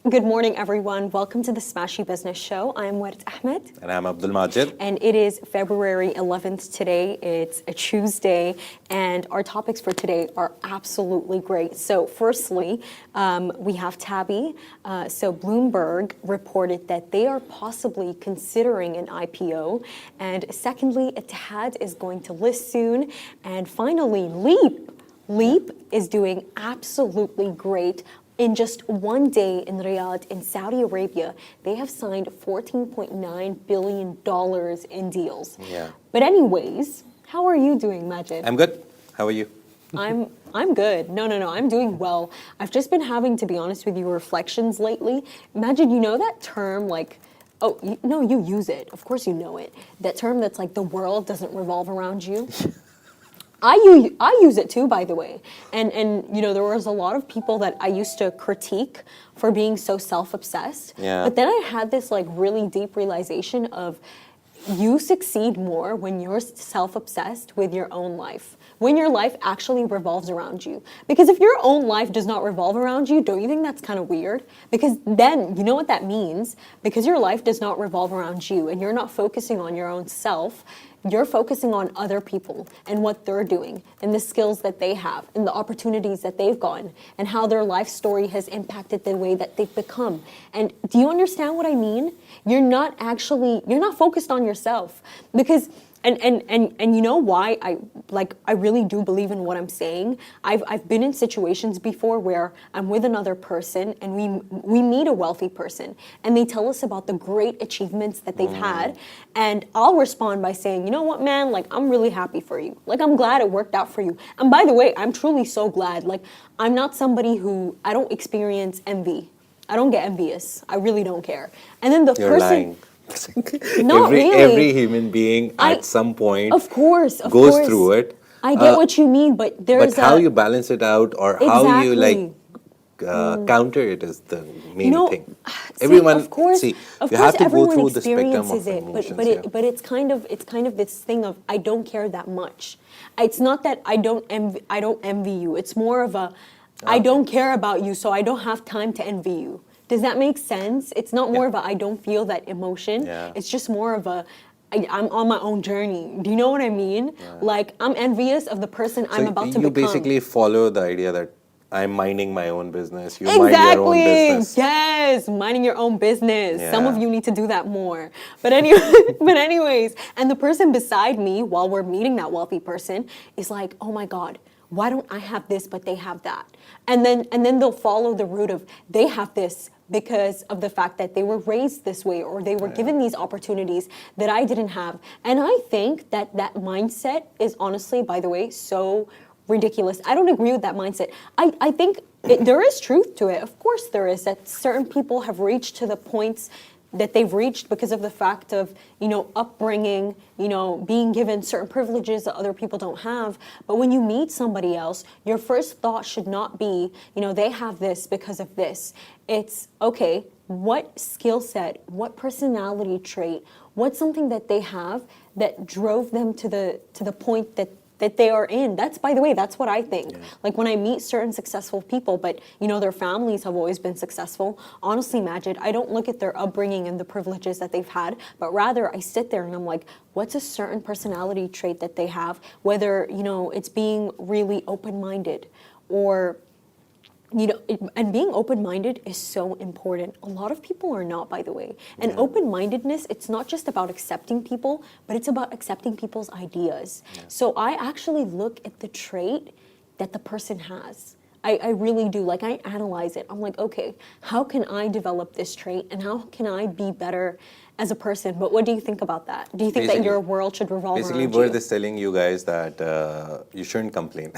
Good morning, everyone. Welcome to the Smashy Business Show. I'm Warid Ahmed. And I'm Abdul Majid. And it is February 11th today. It's a Tuesday. And our topics for today are absolutely great. So firstly, we have Tabby. So Bloomberg reported that they are possibly considering an IPO. And secondly, Etihad is going to list soon. And finally, Leap is doing absolutely great. In just one day in Riyadh, in Saudi Arabia, they have signed $14.9 billion in deals. Yeah. But anyways, how are you doing, Majid? I'm good. How are you? I'm good. No, I'm doing well. I've just been having, to be honest with you, reflections lately. Majid, you know that term like, you use it. Of course you know it. That term that's like the world doesn't revolve around you. I use it too, by the way. And you know, there was a lot of people that I used to critique for being so self-obsessed. Yeah. But then I had this like really deep realization of you succeed more when you're self-obsessed with your own life. When your life actually revolves around you. Because if your own life does not revolve around you, don't you think that's kind of weird? Because then, you know what that means? Because your life does not revolve around you and you're not focusing on your own self, you're focusing on other people and what they're doing and the skills that they have and the opportunities that they've gotten and how their life story has impacted the way that they've become. And do you understand what I mean? You're not focused on yourself because and you know why I really do believe in what I'm saying. I've been in situations before where I'm with another person and we meet a wealthy person and they tell us about the great achievements that they've had, and I'll respond by saying, you know what, man, like I'm really happy for you. Like I'm glad it worked out for you. And by the way, I'm truly so glad. Like I'm not somebody who I don't experience envy. I don't get envious. I really don't care. And then the You're person lying. Not really. Every human being at some point of course goes through it. I get what you mean, but there's But how you balance it out or how you Exactly. counter it is the main thing. See, Everyone, of course, you have to go everyone through the spectrum experiences of it, emotions. but it's kind of this thing of I don't care that much. It's not that I don't envy you. It's more of a I don't care about you, so I don't have time to envy you. Does that make sense? It's not more of a I don't feel that emotion. Yeah. It's just more of a I'm on my own journey. Do you know what I mean? Yeah. Like I'm envious of the person I'm about to become. You basically follow the idea that I'm minding my own business. You mind your own business. Yes, minding your own business. Yeah. Some of you need to do that more. But anyways, and the person beside me while we're meeting that wealthy person is like, "Oh my God, why don't I have this but they have that?" And then they'll follow the route of they have this because of the fact that they were raised this way or they were given these opportunities that I didn't have. And I think that mindset is honestly, by the way, so ridiculous. I don't agree with that mindset. I think there is truth to it. Of course there is, that certain people have reached to the points that they've reached because of the fact of, you know, upbringing, you know, being given certain privileges that other people don't have. But when you meet somebody else, your first thought should not be, you know, they have this because of this. It's, okay, what skill set, what personality trait, what's something that they have that drove them to the point that they are in. That's, by the way, that's what I think. Yeah. Like when I meet certain successful people, but you know, their families have always been successful. Honestly, Majid, I don't look at their upbringing and the privileges that they've had, but rather I sit there and I'm like, what's a certain personality trait that they have? Whether, you know, it's being really open-minded or, you know, and being open-minded is so important. A lot of people are not, by the way. And open-mindedness, it's not just about accepting people, but it's about accepting people's ideas. Yeah. So I actually look at the trait that the person has. I really do. Like, I analyze it. I'm like, okay, how can I develop this trait and how can I be better as a person? But what do you think about that? Do you think that your world should revolve around you? Basically, we're just telling you guys that you shouldn't complain.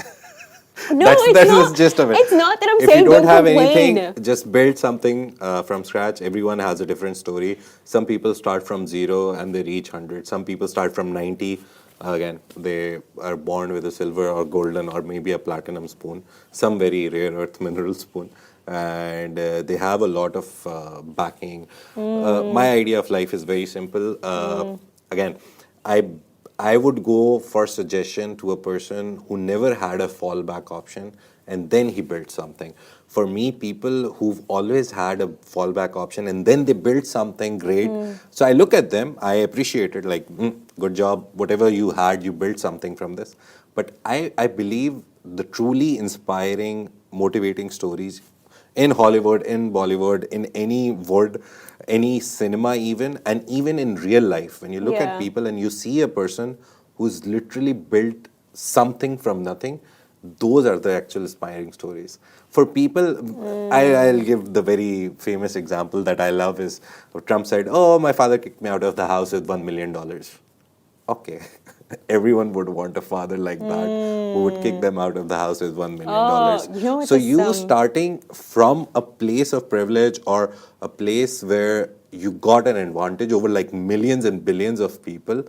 No, that's not. the gist of it. It's not that I'm if saying you don't have complain. anything, just build something from scratch. Everyone has a different story. Some people start from 0 and they reach 100. Some people start from 90. Again, they are born with a silver or golden or maybe a platinum spoon. Some very rare earth mineral spoon. And they have a lot of backing. My idea of life is very simple. Again, I would go for suggestion to a person who never had a fallback option and then he built something. For me, people who've always had a fallback option and then they built something great. So I look at them, I appreciate it, like, good job, whatever you had, you built something from this. But I believe the truly inspiring, motivating stories in Hollywood, in Bollywood, in any word, any cinema even, and even in real life, when you look at people and you see a person who's literally built something from nothing, those are the actual inspiring stories. For people, I'll give the very famous example that I love is Trump said, oh, my father kicked me out of the house with $1 million. Okay. Everyone would want a father like that who would kick them out of the house with $1 million. So you starting from a place of privilege or a place where you got an advantage over like millions and billions of people,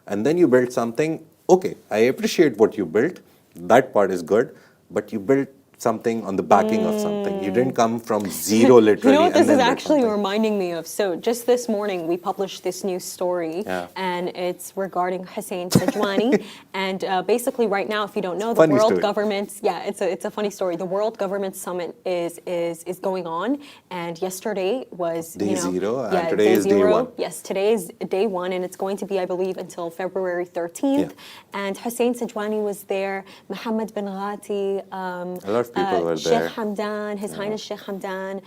and then you built something. Okay, I appreciate what you built. That part is good, but you built something on the backing of something. You didn't come from zero literally. You know what this is actually reminding me of? So just this morning we published this new story and it's regarding Hussein Sajwani. And basically right now, if you don't know, the World Government's, it's a funny story. The World Government Summit is going on, and yesterday was day zero, and today is day one. Yes, today is day one, and it's going to be, I believe, until February 13th. And Hussein Sajwani was there, Mohammed bin Ghati, a lot of people were there. Sheikh Hamdan, His Highness Sheikh Hamdan,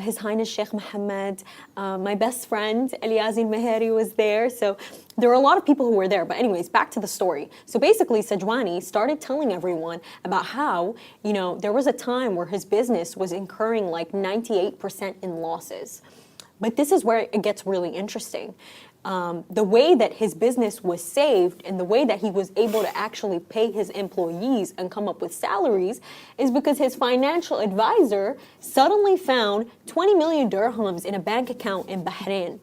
His Highness Sheikh Mohammed, my best friend Eliazi Meheri was there. So there were a lot of people who were there. But anyways, back to the story. So basically, Sajwani started telling everyone about how, you know, there was a time where his business was incurring like 98% in losses. But this is where it gets really interesting. The way that his business was saved and the way that he was able to actually pay his employees and come up with salaries is because his financial advisor suddenly found 20 million dirhams in a bank account in Bahrain.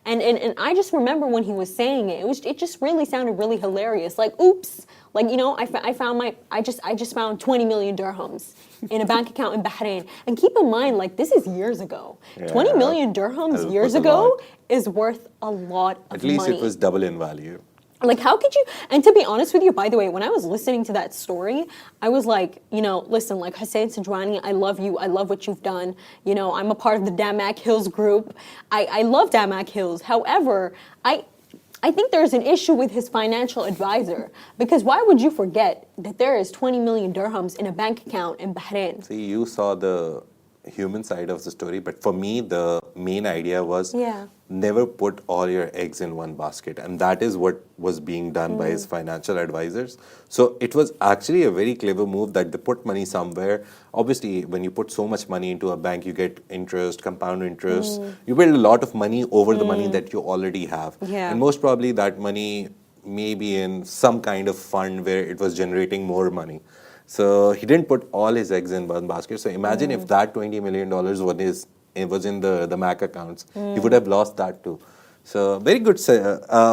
And I just remember when he was saying it, it just really sounded really hilarious. Like, oops, like, you know, I just found 20 million dirhams in a bank account in Bahrain. And keep in mind, like, this is years ago. 20 million dirhams years ago is worth a lot of money. At least it was double in value. Like, how could you? And to be honest with you, by the way, when I was listening to that story, I was like, you know, listen, like, Hussein Sajwani, I love you. I love what you've done. You know, I'm a part of the Damac Hills group. I love Damac Hills. However, I think there's an issue with his financial advisor, because why would you forget that there is 20 million dirhams in a bank account in Bahrain? See, you saw the human side of the story, but for me, the main idea was never put all your eggs in one basket. And that is what was being done by his financial advisors. So it was actually a very clever move that they put money somewhere. Obviously, when you put so much money into a bank, you get interest, compound interest. You build a lot of money over the money that you already have. And most probably that money may be in some kind of fund where it was generating more money. So he didn't put all his eggs in one basket. So imagine if that $20 million was in the Mac accounts, he would have lost that too. So very good,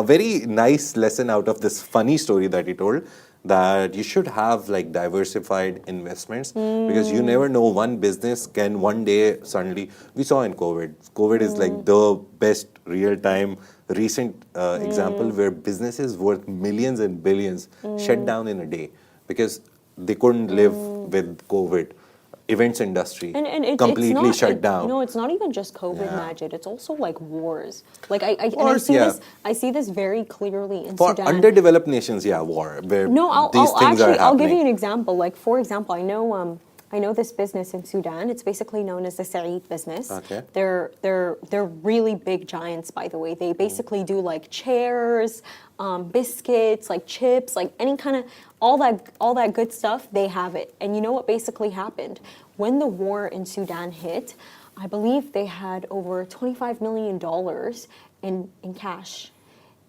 very nice lesson out of this funny story that he told, that you should have like diversified investments because you never know, one business can one day suddenly, we saw in COVID. COVID is like the best real-time recent example where businesses worth millions and billions shut down in a day because they couldn't live with COVID. Events industry completely shut down. You know, it's not even just COVID, Majid. It's also like wars. Like I see this very clearly in Sudan. For underdeveloped nations, war. Where I'll give you an example. Like, for example, I know this business in Sudan. It's basically known as the Saeed business. Okay. They're really big giants, by the way. They basically do like chairs, biscuits, like chips, like any kind of all that good stuff. They have it. And you know what basically happened when the war in Sudan hit? I believe they had over $25 million in cash,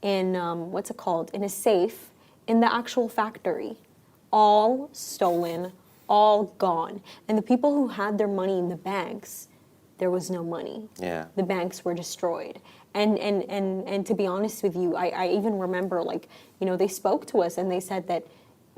in what's it called? In a safe in the actual factory, all stolen. All gone. And the people who had their money in the banks, there was no money. The banks were destroyed. And to be honest with you, I even remember, like, you know, they spoke to us and they said that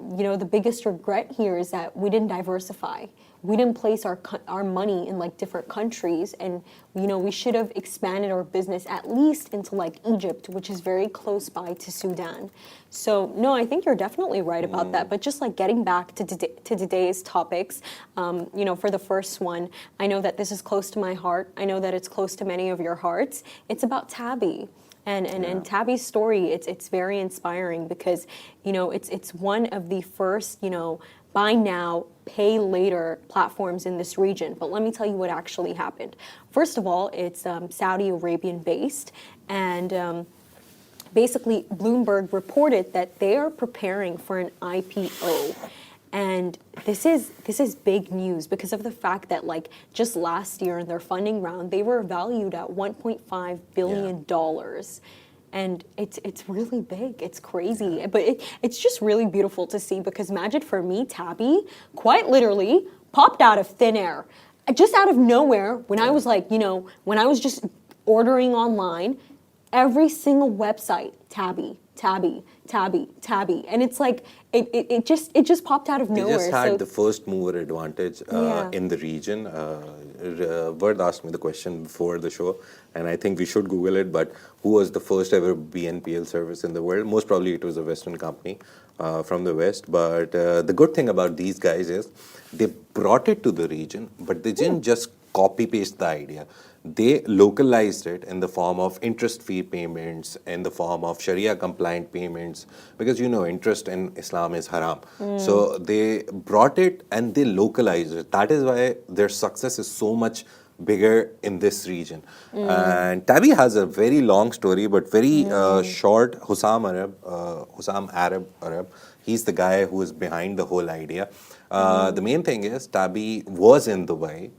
the biggest regret here is that we didn't diversify. We didn't place our money in like different countries, and we should have expanded our business at least into like Egypt, which is very close by to Sudan. So no, I think you're definitely right about that. But just like getting back to today's topics, for the first one, I know that this is close to my heart. I know that it's close to many of your hearts. It's about Tabby. And Tabby's story, it's very inspiring because it's one of the first buy now, pay later platforms in this region. But let me tell you what actually happened. First of all, it's Saudi Arabian based, and basically Bloomberg reported that they are preparing for an IPO. And this is big news because of the fact that like just last year in their funding round, they were valued at $1.5 billion. And it's really big. It's crazy. But it's just really beautiful to see because imagine for me, Tabby, quite literally popped out of thin air. Just out of nowhere, when I was like, when I was just ordering online, every single website, Tabby. And it's like, it just popped out of nowhere. They just had the first mover advantage in the region. Vard asked me the question before the show, and I think we should Google it, but who was the first ever BNPL service in the world? Most probably it was a Western company from the West. But the good thing about these guys is they brought it to the region, but they didn't just copy-paste the idea. They localized it in the form of interest fee payments, in the form of Sharia compliant payments, because interest in Islam is haram. So they brought it and they localized it. That is why their success is so much bigger in this region. And Tabby has a very long story, but very short. Hussam Arab, he's the guy who is behind the whole idea. The main thing is Tabby was in Dubai.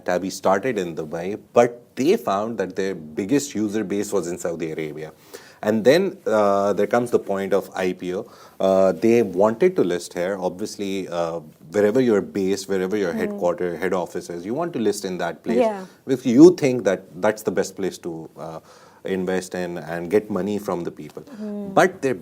Tabby started in Dubai, but they found that their biggest user base was in Saudi Arabia. And then there comes the point of IPO. They wanted to list here. Obviously, wherever you're based, wherever your head office is, you want to list in that place. If you think that that's the best place to invest in and get money from the people. But their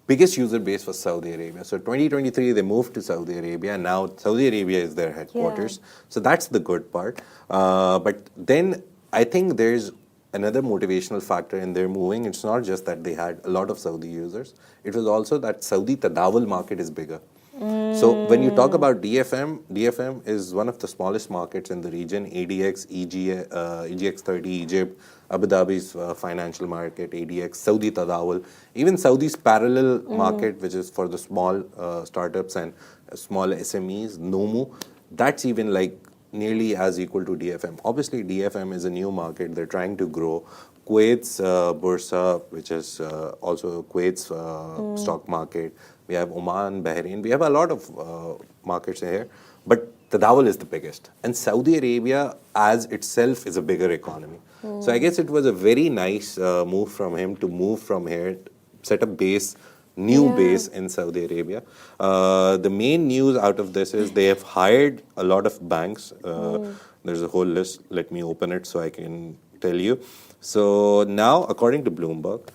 biggest user base was Saudi Arabia. So 2023, they moved to Saudi Arabia, and now Saudi Arabia is their headquarters. So that's the good part. But then I think there's another motivational factor in their moving. It's not just that they had a lot of Saudi users. It was also that Saudi Tadawul market is bigger. So when you talk about DFM is one of the smallest markets in the region. ADX, EGX30, Egypt, Abu Dhabi's financial market, ADX, Saudi Tadawul, even Saudi's parallel market, which is for the small startups and small SMEs, Nomu, that's even like nearly as equal to DFM. Obviously, DFM is a new market. They're trying to grow. Kuwait's Bursa, which is also Kuwait's stock market. We have Oman, Bahrain. We have a lot of markets here. But Tadawul is the biggest. And Saudi Arabia as itself is a bigger economy. So I guess it was a very nice move from him to move from here, set a base, new base in Saudi Arabia. The main news out of this is they have hired a lot of banks. There's a whole list. Let me open it so I can tell you. So now, according to Bloomberg,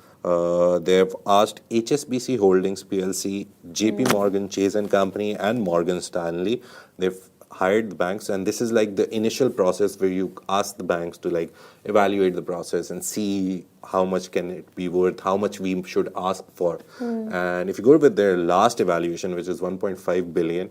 they have asked HSBC Holdings PLC, JP Morgan Chase and Company, and Morgan Stanley. They've hired the banks, and this is like the initial process where you ask the banks to like evaluate the process and see how much can it be worth, how much we should ask for. And if you go with their last evaluation, which is 1.5 billion,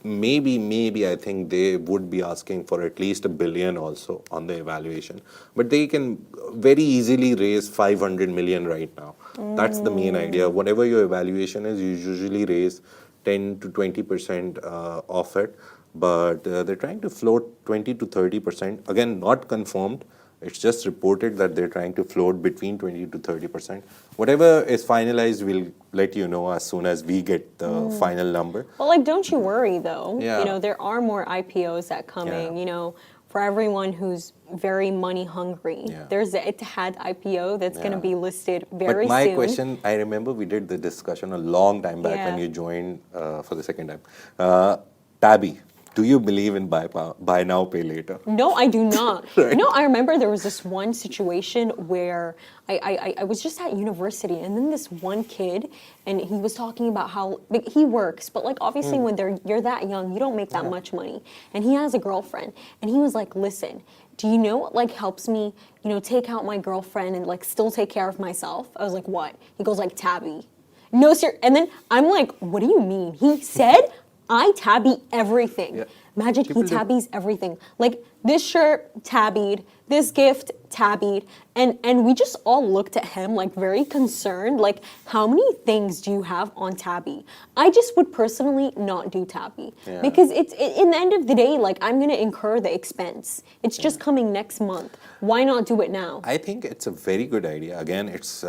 maybe I think they would be asking for at least $1 billion also on the evaluation. But they can very easily raise 500 million right now. That's the main idea. Whatever your evaluation is, you usually raise 10 to 20% of it. But they're trying to float 20 to 30%. Again, not confirmed. It's just reported that they're trying to float between 20 to 30%. Whatever is finalized, we'll let you know as soon as we get the final number. Well, like, don't you worry, though. Yeah. There are more IPOs that coming, for everyone who's very money hungry. There's the Etihad IPO that's going to be listed very soon. But my question, I remember we did the discussion a long time back when you joined for the second time. Tabby. Do you believe in buy now, pay later? No, I do not. Right. You know, I remember there was this one situation where I was just at university, and then this one kid, and he was talking about how like, he works, but like obviously when you're that young, you don't make that much money. And he has a girlfriend, and he was like, listen, do you know what like helps me, you know, take out my girlfriend and like still take care of myself? I was like, what? He goes like, Tabby. No, sir. And then I'm like, what do you mean? He said, I tabby everything. Yeah. Imagine People he do. tabbies everything. Like this shirt tabbied, this gift tabbied, and we just all looked at him like very concerned. Like, how many things do you have on Tabby? I just would personally not do Tabby because it's in the end of the day, like I'm gonna incur the expense. It's just coming next month. Why not do it now? I think it's a very good idea. Again, it's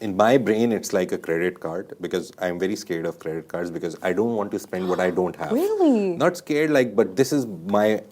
in my brain, it's like a credit card because I'm very scared of credit cards because I don't want to spend what I don't have. Really? Not scared, like, but this is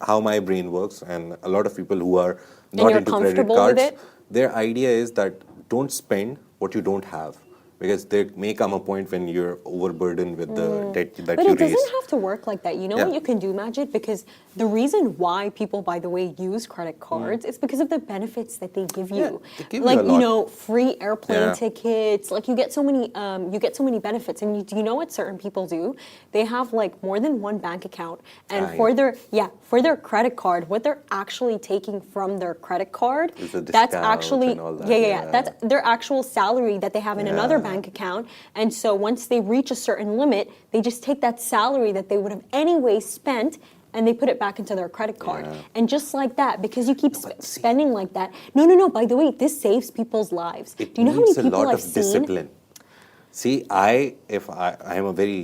how my brain works, and a lot of people who are not you're into credit comfortable with cards, it? their idea is that don't spend what you don't have. Because there may come a point when you're overburdened with the debt that But you it raise. doesn't have to work like that. You know what Yeah. you can do, Majid? Because the reason why people, by the way, use credit cards is because of the benefits that they give you. they give you like a lot. know, free airplane Yeah. tickets. Like you get so many benefits. And do you know what certain people do? They have like more than one bank account, and for their credit card, what they're actually taking from their credit card, Is the that's discounts actually and all that, yeah. yeah. That's their actual salary that they have in another Yeah. bank account. And so once they reach a certain limit, they just take that salary that they would have anyway spent and they put it back into their credit card. Yeah. And just like that, because you keep spending like that. No. By the way, this saves people's lives. It Do you know how many needs a people lot I've of seen? discipline. See, I am a very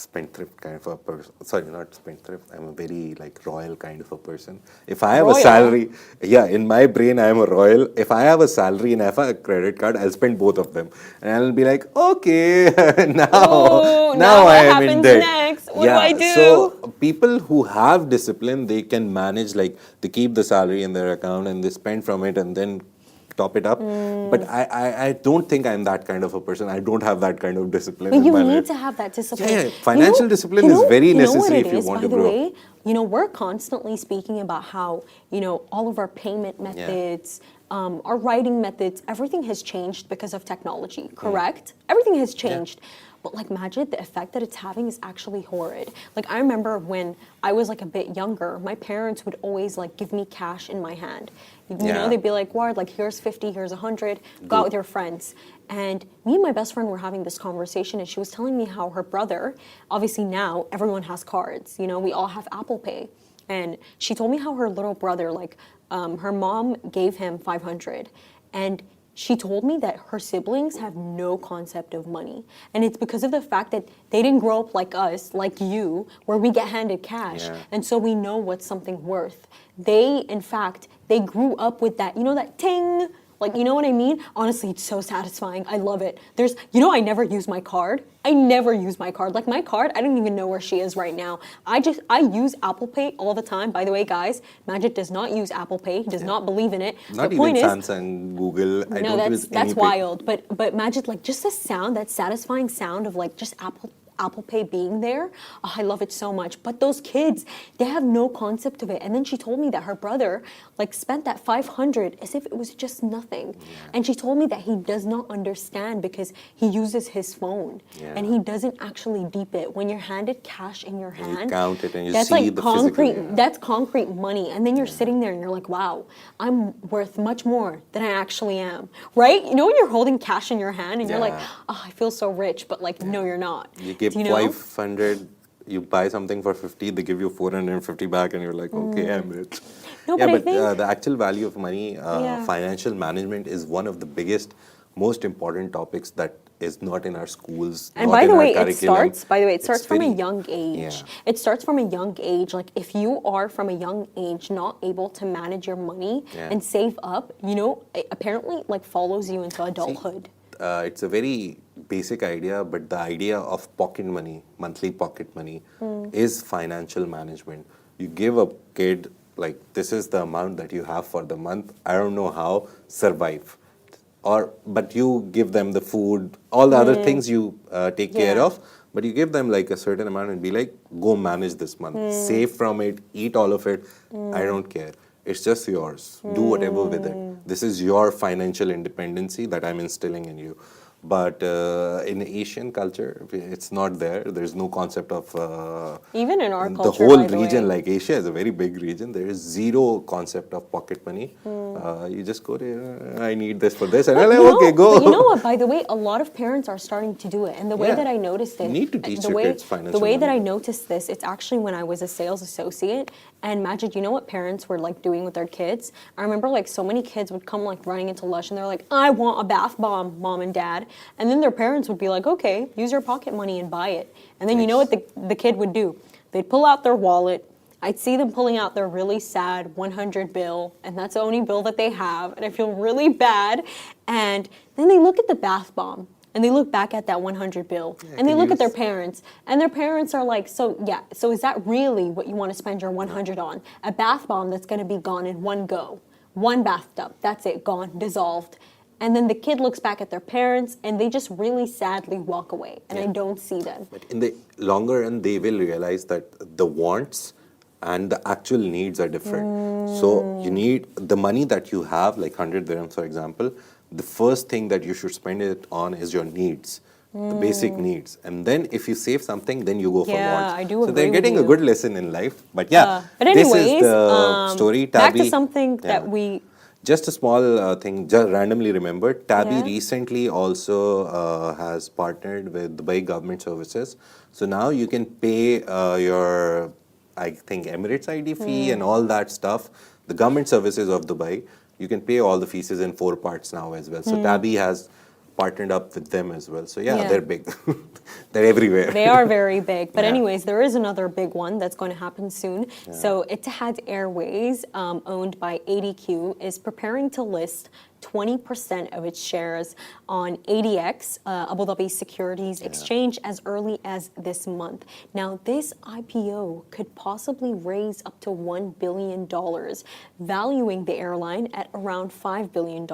spendthrift kind of a person. Sorry, not spendthrift. I'm a very like royal kind of a person. If I have Royal? a salary, in my brain I am a royal. If I have a salary and I have a credit card, I'll spend both of them, and I'll be like, okay, Oh, now what I am in happens debt. next? What do I do? So people who have discipline, they can manage, like they keep the salary in their account and they spend from it and then top it up. But I don't think I'm that kind of a person. I don't have that kind of discipline But in you my need life. to have that discipline. Yeah, financial discipline is very necessary if you want to By the grow. way, we're constantly speaking about how, all of our payment methods, our writing methods, everything has changed because of technology, correct? Everything has changed. But like Majid, the effect that it's having is actually horrid. Like I remember when I was like a bit younger, my parents would always like give me cash in my hand. You know, they'd be like, Ward, like here's 50, here's 100, go out with your friends. And me and my best friend were having this conversation and she was telling me how her brother, obviously now everyone has cards, we all have Apple Pay. And she told me how her little brother, like her mom gave him 500 and she told me that her siblings have no concept of money. And it's because of the fact that they didn't grow up like us, like you, where we get handed cash. Yeah. And so we know what's something worth. They grew up with that, that ting, like, you know what I mean? Honestly, it's so satisfying. I love it. I never use my card. I never use my card. Like my card, I don't even know where she is right now. I use Apple Pay all the time. By the way, guys, Magic does not use Apple Pay. He does not believe in it. Not The even point is, Samsung, Google. I no, don't use that's any wild. But Magic, like just the sound, that satisfying sound of like just Apple Pay being there. Oh, I love it so much. But those kids, they have no concept of it. And then she told me that her brother like spent that 500 as if it was just nothing. Yeah. And she told me that he does not understand because he uses his phone and he doesn't actually deep it. When you're handed cash in your hand, you count it and you that's see like the concrete. physical, That's concrete money. And then you're sitting there and you're like, wow, I'm worth much more than I actually am. Right? You know when you're holding cash in your hand and you're like, oh, I feel so rich, but like, no, you're not. You give 500, you buy something for 50, they give you 450 back, and you're like, okay, I'm rich. No, but I think the actual value of money, financial management is one of the biggest, most important topics that is not in our schools. And not by in the our way, curriculum. it starts from a young age. Yeah. It starts from a young age. Like if you are from a young age not able to manage your money and save up, it apparently like follows you into adulthood. It's a very basic idea, but the idea of pocket money, monthly pocket money, is financial management. You give a kid, like, this is the amount that you have for the month. I don't know how, survive. but you give them the food, all the other things you take care Yeah. of, but you give them like a certain amount and be like, go manage this month, save from it, eat all of it. I don't care. It's just yours. Do whatever with it. This is your financial independency that I'm instilling in you. But in Asian culture, it's not there. There's no concept of Even in our the culture, whole by the region, way. like Asia is a very big region. There is zero concept of pocket money. You just go there, I need this for this, and I'm like, okay, go. But you know what? By the way, a lot of parents are starting to do it, and the way Yeah. that I noticed it, You need to teach the your way kids financial the way that I money. noticed this, it's actually when I was a sales associate. And Majid, you know what parents were like doing with their kids? I remember like so many kids would come like running into Lush, and they're like, "I want a bath bomb, mom and dad," and then their parents would be like, "Okay, use your pocket money and buy it." And then you know what the kid would do? They'd pull out their wallet. I'd see them pulling out their really sad 100 bill, and that's the only bill that they have, and I feel really bad. And then they look at the bath bomb, and they look back at that 100 bill, and they can look at their use- parents, and their parents are like, so is that really what you want to spend your 100 on? A bath bomb that's going to be gone in one go. One bathtub, that's it, gone, dissolved. And then the kid looks back at their parents, and they just really sadly walk away, and I don't see them. But in the longer run, they will realize that the wants and the actual needs are different. So you need the money that you have, like 100 dirhams, for example. The first thing that you should spend it on is your needs, the basic needs. And then if you save something, then you go for Yeah, wants. I do So agree they're with getting a you. good lesson in life. But yeah, But this anyways, is the story. back to Tabby, something that yeah. we Just a small thing, just randomly remembered. Tabby Yeah. recently also has partnered with Dubai Government Services. So now you can pay your, I think, Emirates ID fee and all that stuff. The government services of Dubai, you can pay all the fees in 4 parts now as well. So Tabby has partnered up with them as well. So yeah. They're big. They're everywhere. They are very big. But Yeah. anyways, there is another big one that's going to happen soon. So Etihad Airways, owned by ADQ, is preparing to list 20% of its shares on ADX, Abu Dhabi Securities Exchange, as early as this month. Now, this IPO could possibly raise up to $1 billion, valuing the airline at around $5 billion.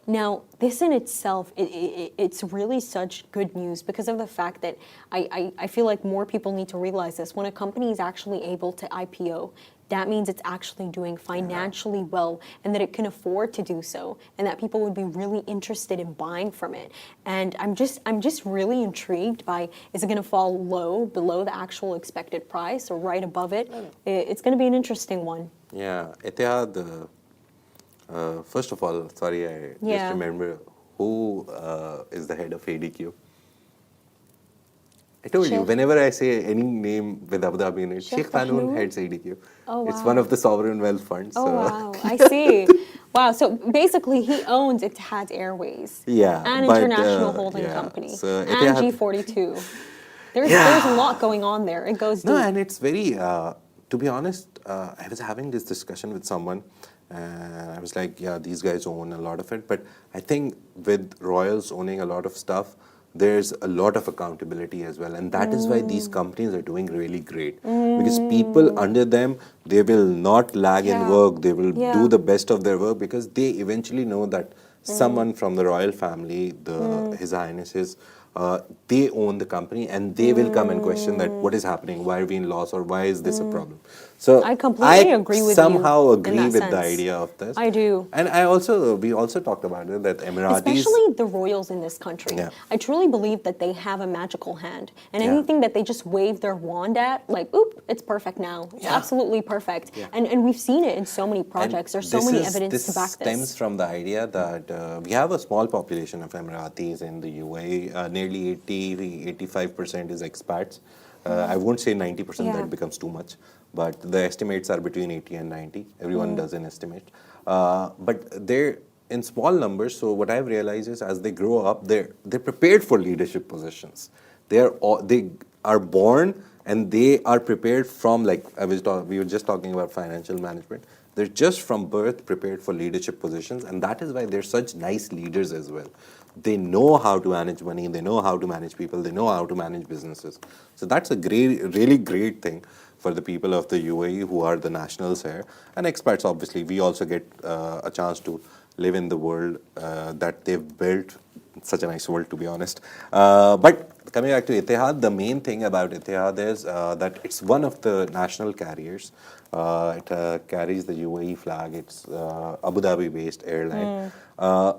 Now, this in itself, it's really such good news because of the fact that I feel like more people need to realize this. When a company is actually able to IPO, that means it's actually doing financially well and that it can afford to do so and that people would be really interested in buying from it. And I'm just really intrigued by, is it going to fall low, below the actual expected price or right above it? It's going to be an interesting one. Yeah. Etihad, first of all, sorry, I just remember who is the head of ADQ. I told you, Sheikh- whenever I say any name with Abu Dhabi in it, Sheikh Sheikh Fanoon Fahnoon? heads ADQ. Oh, It's wow. one of the sovereign wealth funds. Oh, so- wow. I see. Wow. So basically, he owns Etihad Airways. Yeah, An but, international holding yeah, company. so And Etihad- G42. There's a lot going on there. It goes deep. No, and it's very, to be honest, I was having this discussion with someone, and I was like, yeah, these guys own a lot of it. But I think with Royals owning a lot of stuff, there's a lot of accountability as well. And that is why these companies are doing really great. Because people under them, they will not lag in Yeah. work. They will Yeah. do the best of their work because they eventually know that someone from the royal family, His Highnesses, they own the company and they will come and question that what is happening, why are we in loss, or why is this a problem. So I completely agree with you somehow in agree that with the sense. idea of this. I do. And we also talked about it that Emiratis. Especially the royals in this country. Yeah. I truly believe that they have a magical hand. And Yeah. anything that they just wave their wand at, like, oop, it's perfect now. It's Yeah. absolutely perfect. Yeah. And we've seen it in so many projects. There's so many evidence to back stems this. from the idea that we have a small population of Emiratis in the UAE. Nearly 85% is expats. I won't say 90%, Yeah. that becomes too much. But the estimates are between 80 and 90. Everyone does an estimate. But they're in small numbers, so what I've realized is as they grow up, they're prepared for leadership positions. They are born and they are prepared from, like we were just talking about financial management. They're just from birth prepared for leadership positions, and that is why they're such nice leaders as well. They know how to manage money, they know how to manage people, they know how to manage businesses. So that's a really great thing for the people of the UAE who are the nationals here. And expats, obviously, we also get a chance to live in the world that they've built. It's such a nice world, to be honest. But coming back to Etihad, the main thing about Etihad is that it's one of the national carriers. It carries the UAE flag. It's Abu Dhabi-based airline.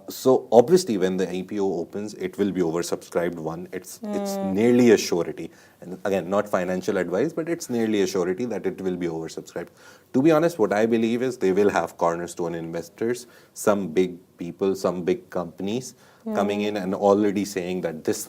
So obviously, when the IPO opens, it will be oversubscribed. One, it's nearly a surety. And again, not financial advice, but it's nearly a surety that it will be oversubscribed. To be honest, what I believe is they will have cornerstone investors, some big people, some big companies coming in and already saying that this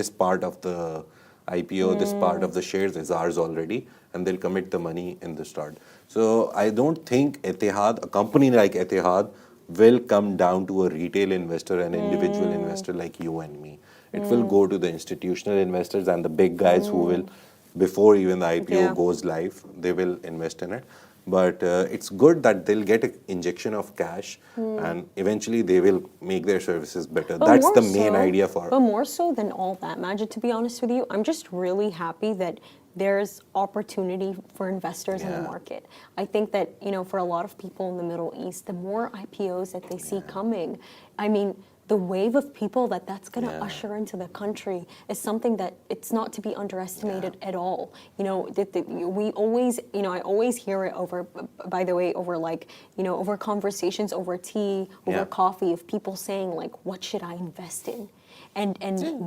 part of the IPO, this part of the shares is ours already, and they'll commit the money in the start. So I don't think Etihad, a company like Etihad, will come down to a retail investor, an individual investor like you and me. It will go to the institutional investors and the big guys who will, before even the IPO goes live, they will invest in it. But it's good that they'll get an injection of cash and eventually they will make their services better. But That's more the main so- idea for But more so than all that, Majid, to be honest with you, I'm just really happy that there's opportunity for investors in the Yeah. market. I think that, for a lot of people in the Middle East, the more IPOs that they see coming, I mean, the wave of people that's going to usher into the country is something that it's not to be underestimated at all. We always, I always hear it over, by the way, over over conversations, over tea, over coffee, of people saying like, what should I invest in? And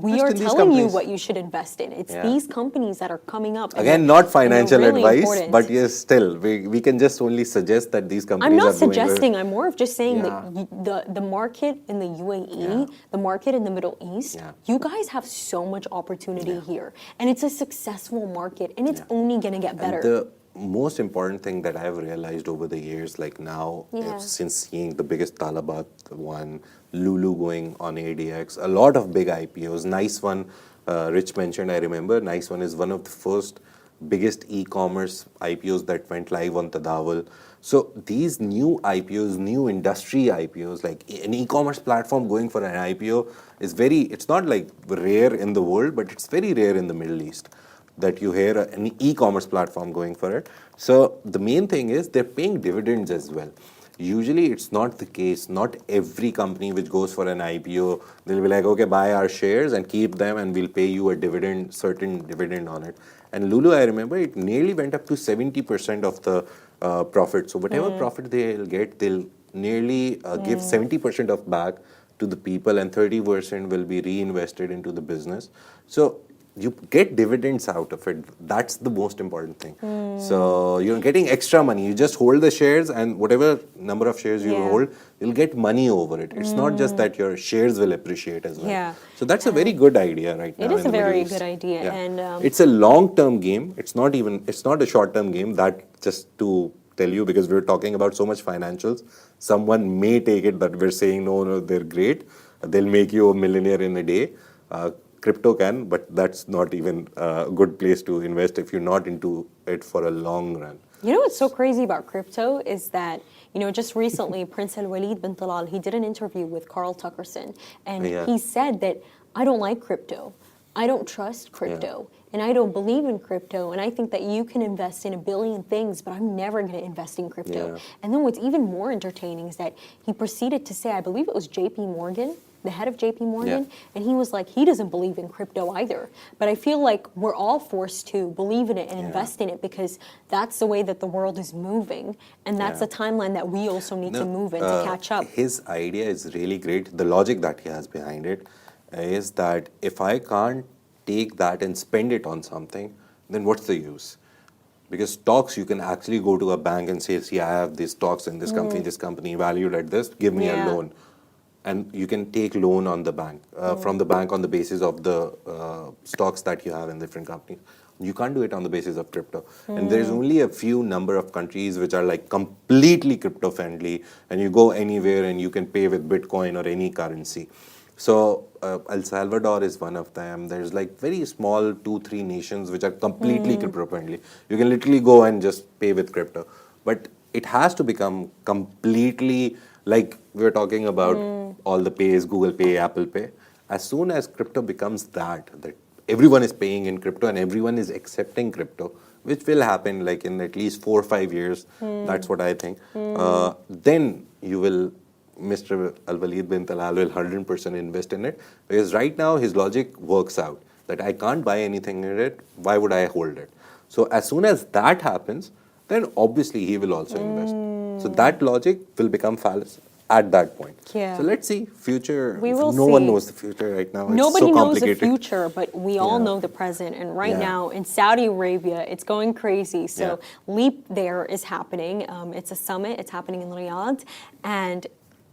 we invest are in these telling you companies. what you should invest in. It's Yeah. these companies that are coming up. and Again, they're- not and they're financial really advice, important. but yes, still, we can just only suggest that these companies I'm not are doing suggesting. well. I'm more of just saying Yeah. that the market in the UAE, the market in the Middle East, you guys have so much opportunity here, and it's a successful market, and it's only going to get better. And the most important thing that I've realized over the years, like now, since seeing the biggest Talabat one, Lulu going on ADX, a lot of big IPOs. Nice One, Rich mentioned, I remember. Nice One is one of the first biggest e-commerce IPOs that went live on Tadawul. So these new IPOs, new industry IPOs, like an e-commerce platform going for an IPO is it's not like rare in the world, but it's very rare in the Middle East that you hear an e-commerce platform going for it. So the main thing is they're paying dividends as well. Usually it's not the case. Not every company which goes for an IPO, they'll be like, okay, buy our shares and keep them and we'll pay you a dividend, certain dividend on it. And Lulu, I remember, it nearly went up to 70% of the profit. So whatever profit they'll get, they'll nearly give 70% of back to the people and 30% will be reinvested into the business. So you get dividends out of it. That's the most important thing. So you're getting extra money. You just hold the shares, and whatever number of shares you hold, you'll get money over it. It's not just that your shares will appreciate as well. Yeah. So that's a very good idea right now. It is in a the Middle very East. good idea, Yeah. and it's a long-term game. It's not a short-term game. That just to tell you, because we're talking about so much financials, someone may take it that we're saying, no, they're great. They'll make you a millionaire in a day. Crypto can, but that's not even a good place to invest if you're not into it for a long run. You know what's so crazy about crypto is that, just recently, Prince Al-Walid bin Talal, he did an interview with Carl Tuckerson, and he said that, I don't like crypto. I don't trust crypto, and I don't believe in crypto, and I think that you can invest in a billion things, but I'm never going to invest in crypto. And then what's even more entertaining is that he proceeded to say, I believe it was JP Morgan, the head of JP Morgan, and he was like, he doesn't believe in crypto either. But I feel like we're all forced to believe in it and invest in it because that's the way that the world is moving. And that's a timeline that we also need to move in to catch up. His idea is really great. The logic that he has behind it is that if I can't take that and spend it on something, then what's the use? Because stocks, you can actually go to a bank and say, see, I have these stocks in this company valued at this, give me a loan. And you can take loan on the bank, from the bank on the basis of the stocks that you have in different companies. You can't do it on the basis of crypto. And there's only a few number of countries which are like completely crypto friendly, and you go anywhere and you can pay with Bitcoin or any currency. So El Salvador is one of them. There's like very small 2-3 nations which are completely crypto friendly. You can literally go and just pay with crypto. But it has to become completely, like we were talking about all the pays, Google Pay, Apple Pay. As soon as crypto becomes that everyone is paying in crypto and everyone is accepting crypto, which will happen like in at least 4 or 5 years. That's what I think. Then you will, Mr. Al-Walid bin Talal will 100% invest in it, because right now his logic works out that I can't buy anything in it, why would I hold it? So as soon as that happens, then obviously he will also invest. So that logic will become fallacious at that point. Yeah. So let's see, future, We will no one see. knows the future right now. Nobody it's so knows the complicated. future, but we all know the present. And right now in Saudi Arabia, it's going crazy. So Leap there is happening. It's a summit. It's happening in Riyadh. And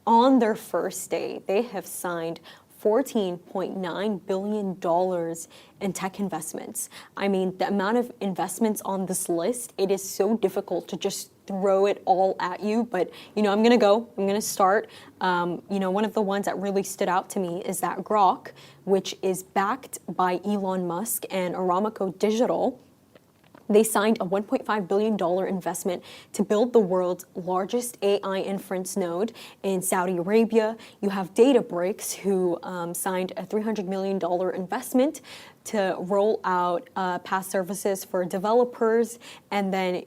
on their first day, they have signed $14.9 billion in tech investments. I mean, the amount of investments on this list, it is so difficult to just throw it all at you. But, I'm going to start. One of the ones that really stood out to me is that Grok, which is backed by Elon Musk and Aramco Digital. They signed a $1.5 billion investment to build the world's largest AI inference node in Saudi Arabia. You have Databricks, who signed a $300 million investment to roll out PaaS services for developers. And then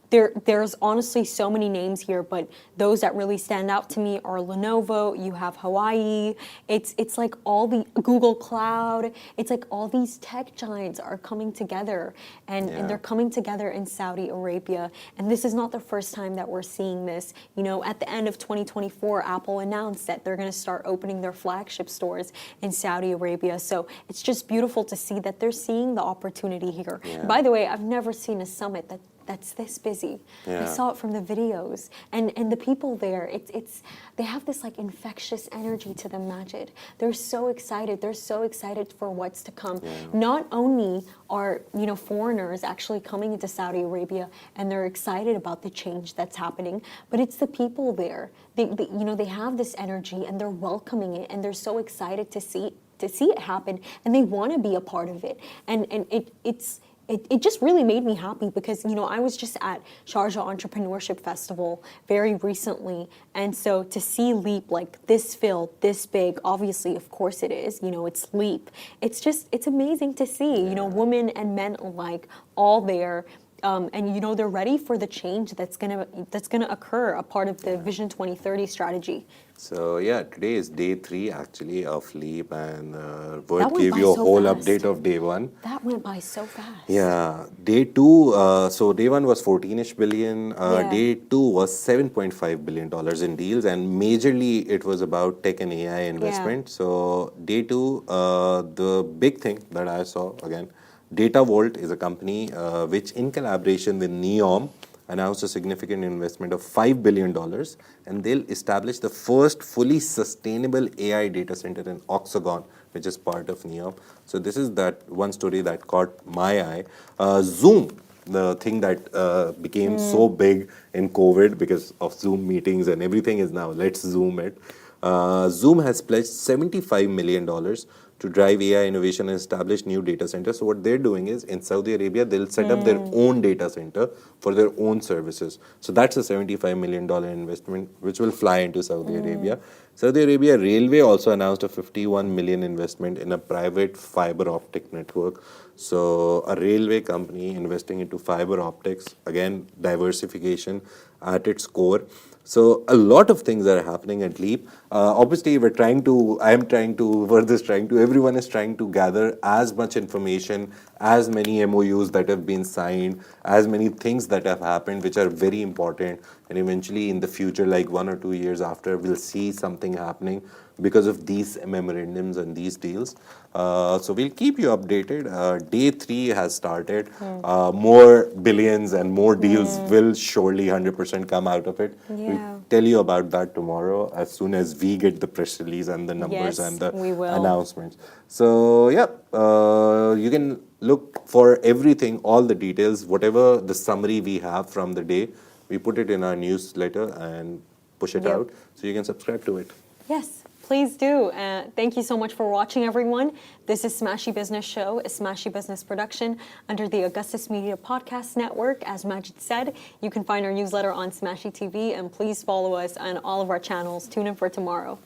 there's honestly so many names here, but those that really stand out to me are Lenovo, you have Hawaii, it's like all the Google Cloud, it's like all these tech giants are coming together, and they're coming together in Saudi Arabia. And this is not the first time that we're seeing this. At the end of 2024, Apple announced that they're going to start opening their flagship stores in Saudi Arabia. So it's just beautiful to see that they're seeing the opportunity here. By the way, I've never seen a summit that's this busy. I saw it from the videos, and the people there, they have this like infectious energy to them, Majid. They're so excited. They're so excited for what's to come. Not only are foreigners actually coming into Saudi Arabia and they're excited about the change that's happening, but it's the people there. They have this energy and they're welcoming it, and they're so excited to see it happen, and they want to be a part of it. And it just really made me happy because, I was just at Sharjah Entrepreneurship Festival very recently. And so to see Leap like this filled, this big, obviously, of course it is, it's Leap. It's amazing to see, women and men alike all there. And they're ready for the change that's gonna occur, a part of the Vision 2030 strategy. So today is day 3 actually of Leap, and Worth gave you a whole update of day 1. That went by so fast. Yeah, day 2. So day 1 was 14ish billion. Day 2 was $7.5 billion in deals, and majorly it was about tech and AI investment. So day 2, the big thing that I saw again. Datavolt is a company which, in collaboration with NEOM, announced a significant investment of $5 billion, and they'll establish the first fully sustainable AI data center in Oxagon, which is part of NEOM. So this is that one story that caught my eye. Zoom, the thing that became so big in COVID because of Zoom meetings and everything is now, let's Zoom it. Zoom has pledged $75 million to drive AI innovation and establish new data centers. So what they're doing is, in Saudi Arabia, they'll set up their own data center for their own services. So that's a $75 million investment, which will fly into Saudi Arabia. Saudi Arabia Railway also announced a $51 million investment in a private fiber optic network. So a railway company investing into fiber optics, again, diversification at its core. So a lot of things are happening at Leap. Obviously, everyone is trying to gather as much information, as many MOUs that have been signed, as many things that have happened, which are very important. And eventually in the future, like 1 or 2 years after, we'll see something happening because of these memorandums and these deals. So we'll keep you updated. Day 3 has started. More billions and more deals will surely 100% come out of it. We'll tell you about that tomorrow as soon as we get the press release and the numbers and the announcements. So you can look for everything, all the details, whatever the summary we have from the day. We put it in our newsletter and push it out, so you can subscribe to it. Yes, please do. Thank you so much for watching, everyone. This is Smashy Business Show, a Smashy Business production under the Augustus Media Podcast Network. As Majid said, you can find our newsletter on Smashy TV, and please follow us on all of our channels. Tune in for tomorrow.